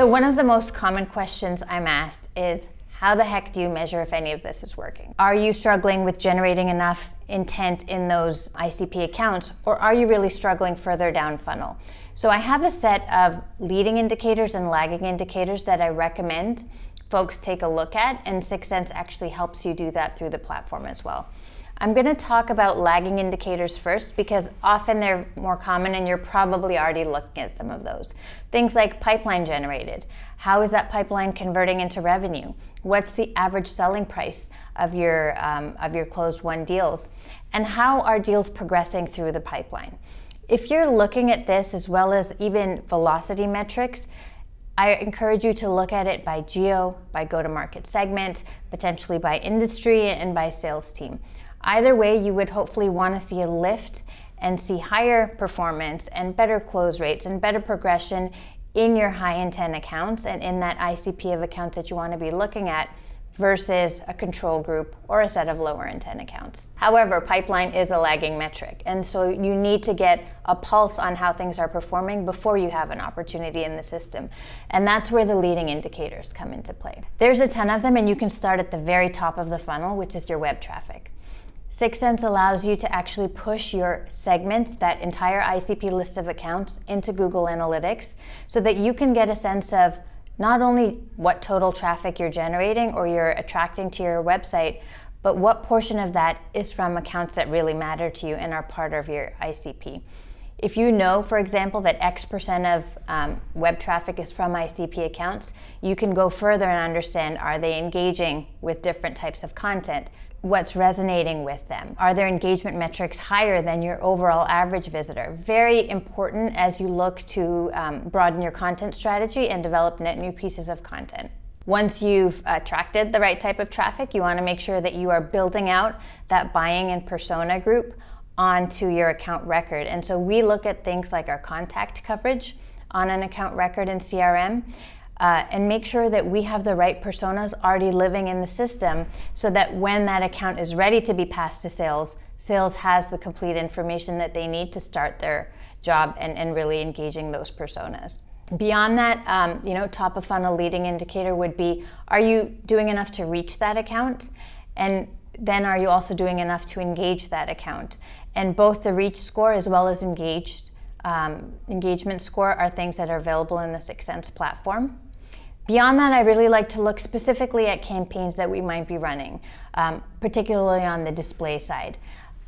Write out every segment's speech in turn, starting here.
So one of the most common questions I'm asked is, how the heck do you measure if any of this is working? Are you struggling with generating enough intent in those ICP accounts, or are you really struggling further down funnel? So I have a set of leading indicators and lagging indicators that I recommend folks take a look at, and 6th Sense actually helps you do that through the platform as well. I'm going to talk about lagging indicators first because often they're more common and you're probably already looking at some of those. Things like pipeline generated. How is that pipeline converting into revenue? What's the average selling price of your closed won deals? And how are deals progressing through the pipeline? If you're looking at this as well as even velocity metrics, I encourage you to look at it by geo, by go-to-market segment, potentially by industry, and by sales team. Either way, you would hopefully want to see a lift and see higher performance and better close rates and better progression in your high intent accounts and in that ICP of accounts that you want to be looking at versus a control group or a set of lower intent accounts. However, pipeline is a lagging metric, and so you need to get a pulse on how things are performing before you have an opportunity in the system. And that's where the leading indicators come into play. There's a ton of them, and you can start at the very top of the funnel, which is your web traffic. 6th Sense allows you to actually push your segment, that entire ICP list of accounts, into Google Analytics so that you can get a sense of not only what total traffic you're generating or you're attracting to your website, but what portion of that is from accounts that really matter to you and are part of your ICP. If you know, for example, that X% of web traffic is from ICP accounts, you can go further and understand, are they engaging with different types of content? What's resonating with them? Are their engagement metrics higher than your overall average visitor? Very important as you look to broaden your content strategy and develop net new pieces of content. Once you've attracted the right type of traffic, you want to make sure that you are building out that buying and persona group onto your account record. And so we look at things like our contact coverage on an account record in CRM, and make sure that we have the right personas already living in the system so that when that account is ready to be passed to sales, sales has the complete information that they need to start their job and really engaging those personas. Beyond that, top of funnel leading indicator would be, are you doing enough to reach that account? And then are you also doing enough to engage that account? And both the reach score as well as engagement score are things that are available in the 6th Sense platform. Beyond that, I really like to look specifically at campaigns that we might be running, particularly on the display side.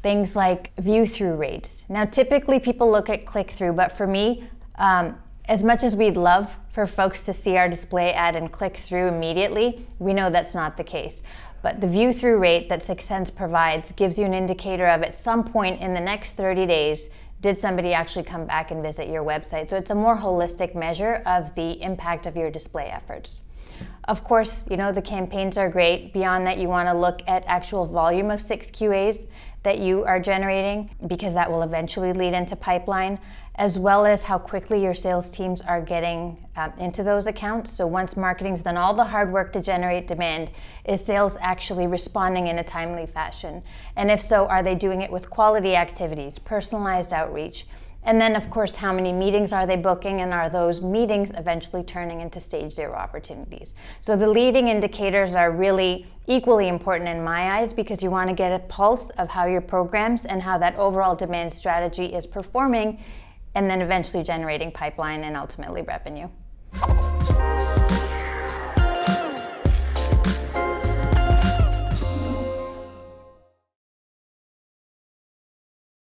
Things like view-through rates. Now, typically people look at click-through, but for me, as much as we'd love for folks to see our display ad and click through immediately, we know that's not the case. But the view-through rate that 6th Sense provides gives you an indicator of, at some point in the next 30 days, did somebody actually come back and visit your website? So it's a more holistic measure of the impact of your display efforts. Of course, the campaigns are great. Beyond that, you want to look at actual volume of 6 QAs that you are generating, because that will eventually lead into pipeline, as well as how quickly your sales teams are getting into those accounts. So once marketing's done all the hard work to generate demand, is sales actually responding in a timely fashion? And if so, are they doing it with quality activities, personalized outreach? And then, of course, how many meetings are they booking, and are those meetings eventually turning into stage 0 opportunities? So the leading indicators are really equally important in my eyes, because you want to get a pulse of how your programs and how that overall demand strategy is performing, and then eventually generating pipeline and ultimately revenue.